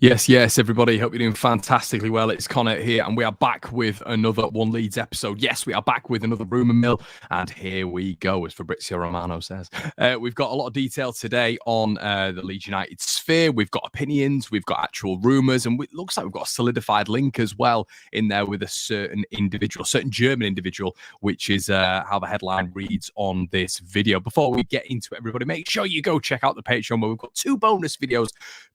Yes, everybody. Hope you're doing fantastically well. It's Connor here, and we are back with another One Leeds episode. Yes, we are back with another rumour mill, and here we go, as Fabrizio Romano says. We've got a lot of detail today on the Leeds United sphere. We've got opinions, we've got actual rumours, and it looks like we've got a solidified link as well in there with a certain German individual, which is how the headline reads on this video. Before we get into it, everybody, make sure you go check out the Patreon, where we've got 2 bonus videos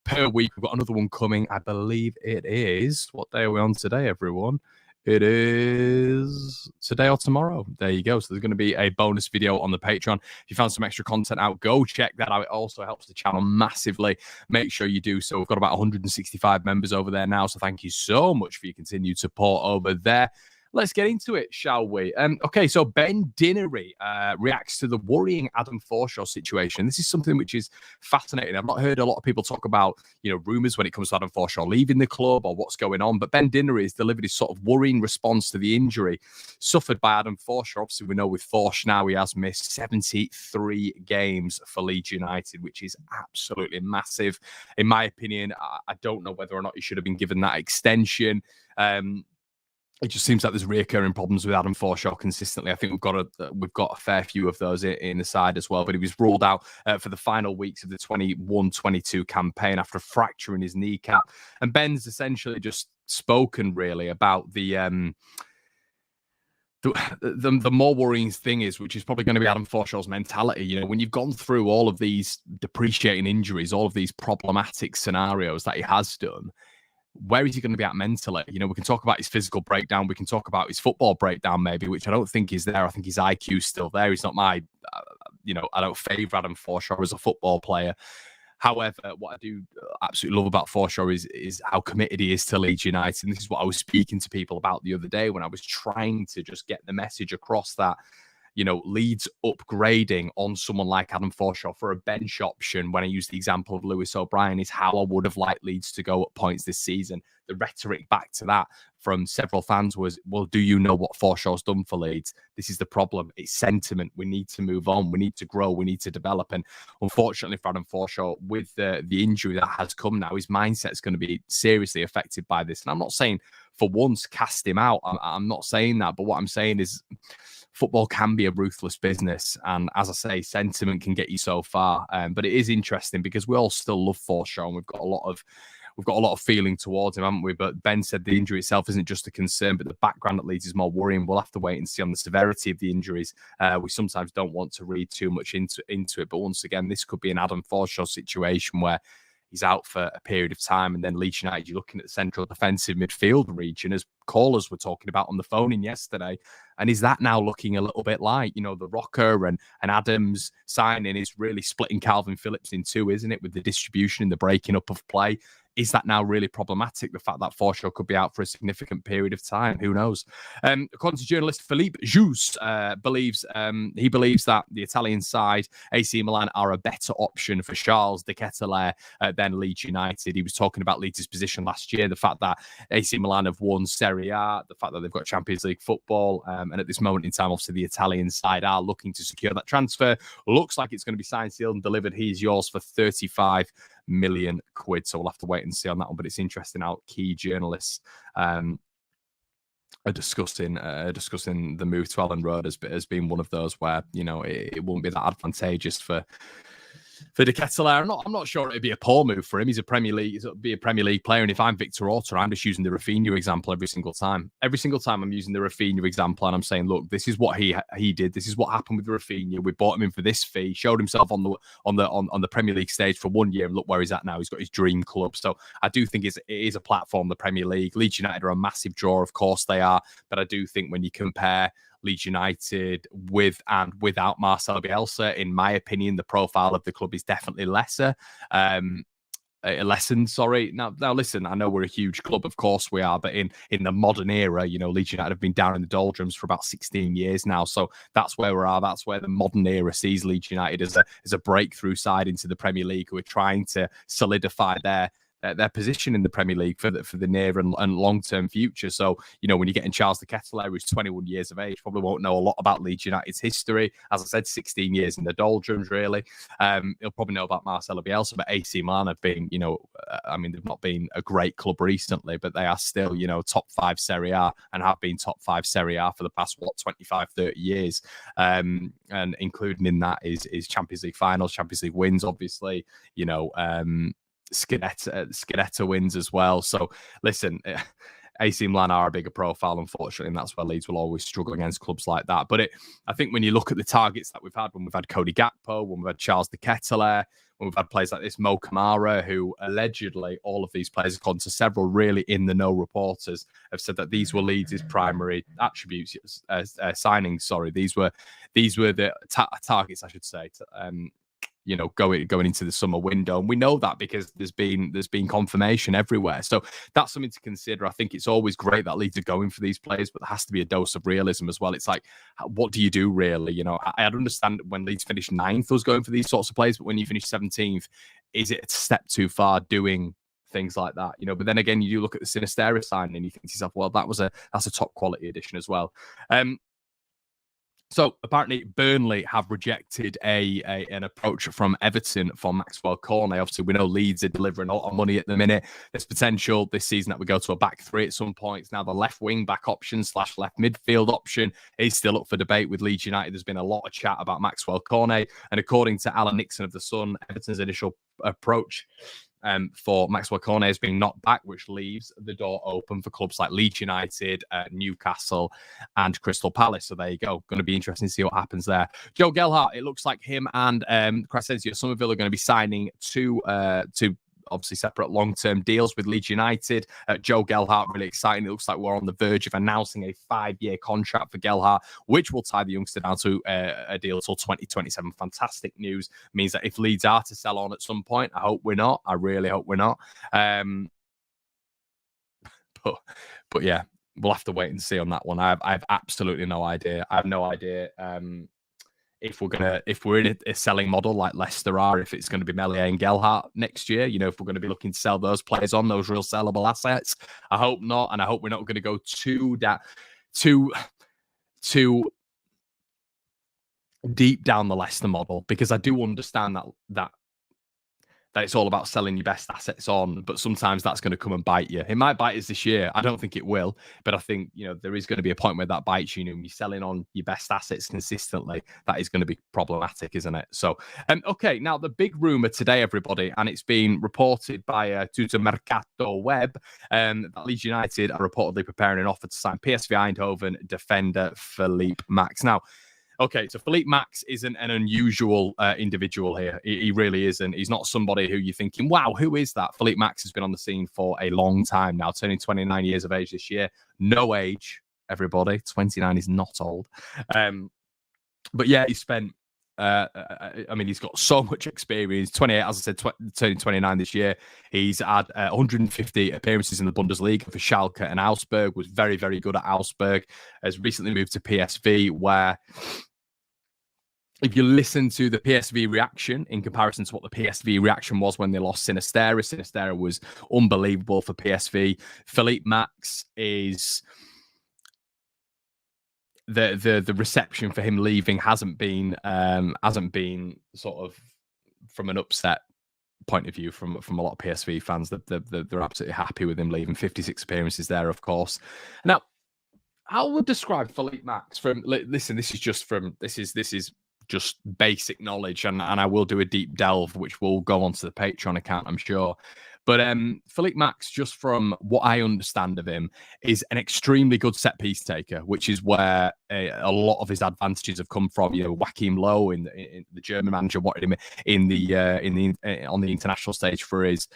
per week. We've got another one coming. I believe it is. What day are we on today, everyone? It is today or tomorrow. There you go. So there's going to be a bonus video on the Patreon. If you found some extra content out, go check that out. It also helps the channel massively. Make sure you do so. We've got about 165 members over there now. So thank you so much for your continued support over there. Let's get into it, shall we? Okay, so Ben Dinnery reacts to the worrying Adam Forshaw situation. This is something which is fascinating. I've not heard a lot of people talk about, rumours when it comes to Adam Forshaw leaving the club or what's going on. But Ben Dinnery has delivered his sort of worrying response to the injury suffered by Adam Forshaw. Obviously, we know with Forshaw now he has missed 73 games for Leeds United, which is absolutely massive. In my opinion, I don't know whether or not he should have been given that extension. It just seems like there's reoccurring problems with Adam Forshaw consistently. I think we've got a fair few of those in the side as well. But he was ruled out for the final weeks of the 21-22 campaign after fracturing his kneecap. And Ben's essentially just spoken really about the more worrying thing is, which is probably going to be Adam Forshaw's mentality. When you've gone through all of these depreciating injuries, all of these problematic scenarios that he has done, where is he going to be at mentally? We can talk about his physical breakdown. We can talk about his football breakdown, maybe, which I don't think is there. I think his IQ is still there. He's not my, I don't favour Adam Forshaw as a football player. However, what I do absolutely love about Forshaw is how committed he is to Leeds United. And this is what I was speaking to people about the other day when I was trying to just get the message across that, Leeds upgrading on someone like Adam Forshaw for a bench option, when I use the example of Lewis O'Brien, is how I would have liked Leeds to go at points this season. The rhetoric back to that from several fans was, well, do you know what Forshaw's done for Leeds? This is the problem. It's sentiment. We need to move on. We need to grow. We need to develop. And unfortunately for Adam Forshaw, with the injury that has come now, his mindset is going to be seriously affected by this. And I'm not saying for once cast him out. I'm not saying that. But what I'm saying is, football can be a ruthless business, and as I say, sentiment can get you so far. But it is interesting because we all still love Forshaw, and we've got a lot of feeling towards him, haven't we? But Ben said the injury itself isn't just a concern, but the background at Leeds is more worrying. We'll have to wait and see on the severity of the injuries. We sometimes don't want to read too much into it, but once again, this could be an Adam Forshaw situation where he's out for a period of time, and then Leeds United, you're looking at the central defensive midfield region, as callers were talking about on the phone in yesterday. And is that now looking a little bit like, the Rocker and Adams signing is really splitting Calvin Phillips in two, isn't it, with the distribution and the breaking up of play? Is that now really problematic, the fact that Forshaw could be out for a significant period of time? Who knows? According to journalist Philippe Max, believes that the Italian side, AC Milan, are a better option for Charles de Ketelaere than Leeds United. He was talking about Leeds' position last year, the fact that AC Milan have won Serie A, the fact that they've got Champions League football, and at this moment in time, obviously, the Italian side are looking to secure that transfer. Looks like it's going to be signed, sealed, and delivered. He's yours for 35 million quid. So we'll have to wait and see on that one. But it's interesting how key journalists are discussing the move to Ellen Road as being one of those where, it won't be that advantageous for de Ketelaere. I'm not sure it'd be a poor move for him. He's a Premier League player. And if I'm Victor Orta, I'm just using the Rafinha example every single time. Every single time I'm using the Rafinha example, and I'm saying, look, this is what he did. This is what happened with Rafinha. We bought him in for this fee. Showed himself on the Premier League stage for 1 year, and look where he's at now. He's got his dream club. So I do think it is a platform, the Premier League. Leeds United are a massive draw, of course they are, but I do think when you compare Leeds United with and without Marcelo Bielsa, in my opinion, the profile of the club is definitely lessened. Now, listen, I know we're a huge club, of course we are, but in the modern era, Leeds United have been down in the doldrums for about 16 years now. So that's where we are. That's where the modern era sees Leeds United as a breakthrough side into the Premier League, who are trying to solidify their their position in the Premier League for the near and long-term future. So, you know, when you're getting Charles the Kettler, who's 21 years of age, probably won't know a lot about Leeds United's history. As I said, 16 years in the doldrums, really. He'll probably know about Marcelo Bielsa, but AC Milan have been, you know, I mean, they've not been a great club recently, but they are still, you know, top 5 Serie A and have been top 5 Serie A for the past, 25, 30 years. And including in that is Champions League finals, Champions League wins, obviously, you know, Scudetto wins as well. So listen, AC Milan are a bigger profile, unfortunately, and that's where Leeds will always struggle against clubs like that. But I think when you look at the targets that we've had, when we've had Cody Gakpo, when we've had Charles de Ketelaere, when we've had players like this, Mo Kamara, who allegedly, all of these players, according to several really in-the-know reporters, have said that these were Leeds' primary attributes, signings, sorry. These were the targets, I should say, you know, going into the summer window. And we know that because there's been confirmation everywhere. So that's something to consider. I think it's always great that Leeds are going for these players, but there has to be a dose of realism as well. It's like, what do you do really? You know, I'd understand when Leeds finished 9th, was going for these sorts of players, but when you finish 17th, is it a step too far doing things like that? You know, but then again, you do look at the Sinisterra signing and you think to yourself, well, that's a top quality addition as well. So apparently Burnley have rejected an approach from Everton for Maxwell Cornet. Obviously, we know Leeds are delivering a lot of money at the minute. There's potential this season that we go to a back three at some points. Now the left wing back option / left midfield option is still up for debate with Leeds United. There's been a lot of chat about Maxwell Cornet. And according to Alan Nixon of The Sun, Everton's initial approach for Maxwell Cornet is being knocked back, which leaves the door open for clubs like Leeds United, Newcastle, and Crystal Palace. So there you go. Going to be interesting to see what happens there. Joe Gelhardt, it looks like him and Crescencio Somerville are going to be signing two obviously separate long-term deals with Leeds United. Joe Gelhardt, really exciting. It looks like we're on the verge of announcing a 5-year contract for Gelhardt, which will tie the youngster down to a deal till 2027. Fantastic news. Means that if Leeds are to sell on at some point, I hope we're not. I really hope we're not. But yeah, we'll have to wait and see on that one. I have absolutely no idea. I have no idea if we're in a selling model like Leicester are, if it's going to be Meslier and Gelhardt next year, you know, if we're going to be looking to sell those players on, those real sellable assets. I hope not, and I hope we're not going to go too deep down the Leicester model, because I do understand that it's all about selling your best assets on, but sometimes that's going to come and bite you. It might bite us this year. I don't think it will, but I think, you know, there is going to be a point where that bites you. You know, when you're selling on your best assets consistently, that is going to be problematic, isn't it? So, okay, now the big rumor today, everybody, and it's been reported by Tutto Mercato Web, that Leeds United are reportedly preparing an offer to sign PSV Eindhoven defender Philippe Max. Now, okay, so Philippe Max isn't an unusual individual here. He really isn't. He's not somebody who you're thinking, wow, who is that? Philippe Max has been on the scene for a long time now, turning 29 years of age this year. No age, everybody. 29 is not old. But yeah, he spent, I mean, he's got so much experience. 28, as I said, turning 29 this year. He's had 150 appearances in the Bundesliga for Schalke and Augsburg, was very, very good at Augsburg, has recently moved to PSV, where if you listen to the PSV reaction in comparison to what the PSV reaction was when they lost Sinisterra was unbelievable for PSV. Philippe Max is the reception for him leaving hasn't been sort of from an upset point of view from a lot of PSV fans. They're absolutely happy with him leaving. 56 appearances there, of course. Now, I would describe Philippe Max from, listen, this is just basic knowledge, and I will do a deep delve, which will go onto the Patreon account, I'm sure. But Philippe Max, just from what I understand of him, is an extremely good set piece taker, which is where a lot of his advantages have come from. You know, Joachim Low, in the German manager, wanted him on the international stage for his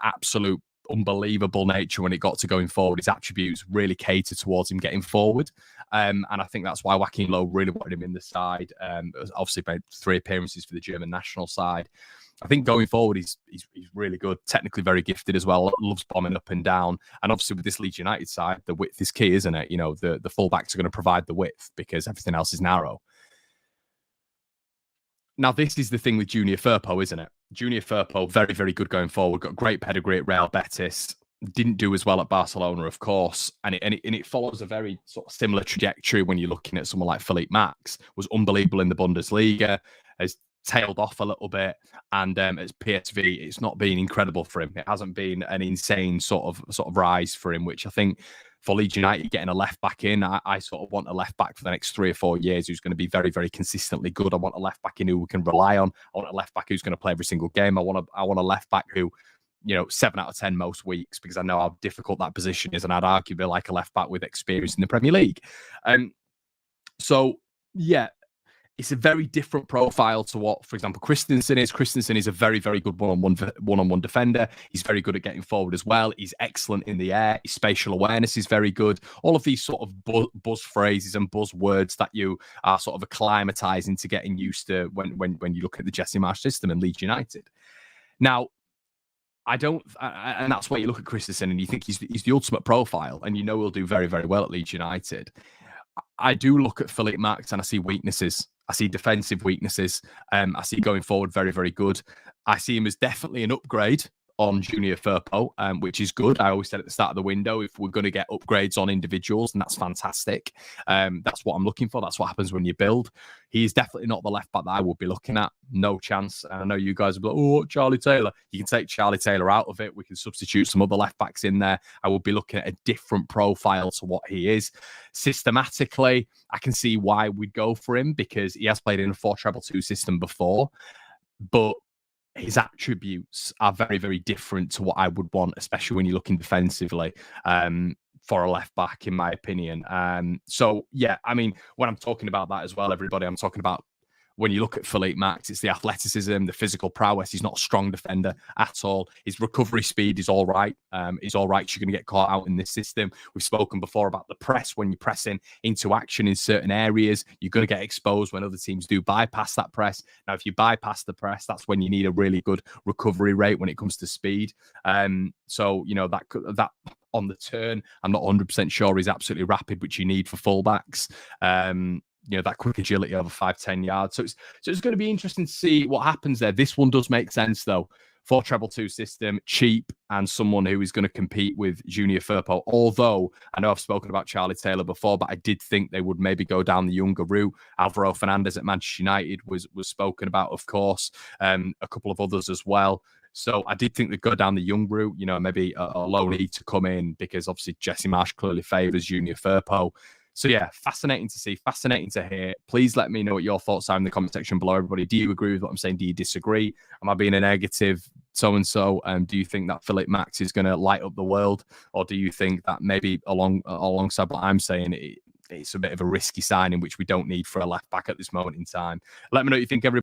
absolute unbelievable nature when it got to going forward. His attributes really cater towards him getting forward. And I think that's why Joachim Low really wanted him in the side. Obviously made 3 appearances for the German national side. I think going forward, he's really good, technically very gifted as well, loves bombing up and down. And obviously with this Leeds United side, the width is key, isn't it? You know, the fullbacks are going to provide the width because everything else is narrow. Now, this is the thing with Junior Firpo, isn't it? Junior Firpo, very, very good going forward. Got great pedigree at Real Betis. Didn't do as well at Barcelona, of course, and it follows a very sort of similar trajectory when you're looking at someone like Philippe Max. Was unbelievable in the Bundesliga, has tailed off a little bit, and at PSV, it's not been incredible for him. It hasn't been an insane sort of rise for him, which I think for Leeds United getting a left back in, I sort of want a left back for the next 3 or 4 years who's going to be very, very consistently good. I want a left back in who we can rely on. I want a left back who's going to play every single game. I want a left back who, 7 out of 10 most weeks, because I know how difficult that position is, and I'd arguably like a left back with experience in the Premier League. So yeah, it's a very different profile to what, for example, Christensen is. Christensen is a very, very good one-on-one defender. He's very good at getting forward as well. He's excellent in the air. His spatial awareness is very good. All of these sort of buzz phrases and buzzwords that you are sort of acclimatizing to getting used to when you look at the Jesse Marsch system and Leeds United. Now, and that's why you look at Christensen and you think he's the ultimate profile, and he'll do very, very well at Leeds United. I do look at Philippe Max and I see weaknesses. I see defensive weaknesses. I see going forward very, very good. I see him as definitely an upgrade on Junior Firpo, which is good. I always said at the start of the window, if we're going to get upgrades on individuals, then that's fantastic. That's what I'm looking for. That's what happens when you build. He is definitely not the left back that I would be looking at. No chance. And I know you guys will be like, oh, Charlie Taylor. You can take Charlie Taylor out of it. We can substitute some other left backs in there. I would be looking at a different profile to what he is. Systematically, I can see why we'd go for him, because he has played in a 4-3-2 system before. But his attributes are very, very different to what I would want, especially when you're looking defensively for a left back, in my opinion. So, yeah, I mean, when I'm talking about that as well, everybody, I'm talking about when you look at Philippe Max, it's the athleticism, the physical prowess. He's not a strong defender at all. His recovery speed is all right. He's all right. You're going to get caught out in this system. We've spoken before about the press. When you're pressing into action in certain areas, you're going to get exposed when other teams do bypass that press. Now, if you bypass the press, that's when you need a really good recovery rate when it comes to speed. So, that on the turn, I'm not 100% sure he's absolutely rapid, which you need for fullbacks. That quick agility over 5-10 yards. So it's going to be interesting to see what happens there. This one does make sense, though. 4-3-2 system, cheap, and someone who is going to compete with Junior Firpo. Although, I know I've spoken about Charlie Taylor before, but I did think they would maybe go down the younger route. Alvaro Fernandez at Manchester United was spoken about, of course. A couple of others as well. So I did think they'd go down the young route, maybe a low need to come in, because obviously Jesse Marsch clearly favours Junior Firpo. So yeah, fascinating to see, fascinating to hear. Please let me know what your thoughts are in the comment section below, everybody. Do you agree with what I'm saying? Do you disagree? Am I being a negative so-and-so? Do you think that Philippe Max is going to light up the world? Or do you think that maybe alongside what I'm saying, it's a bit of a risky signing, which we don't need for a left back at this moment in time? Let me know what you think, everybody.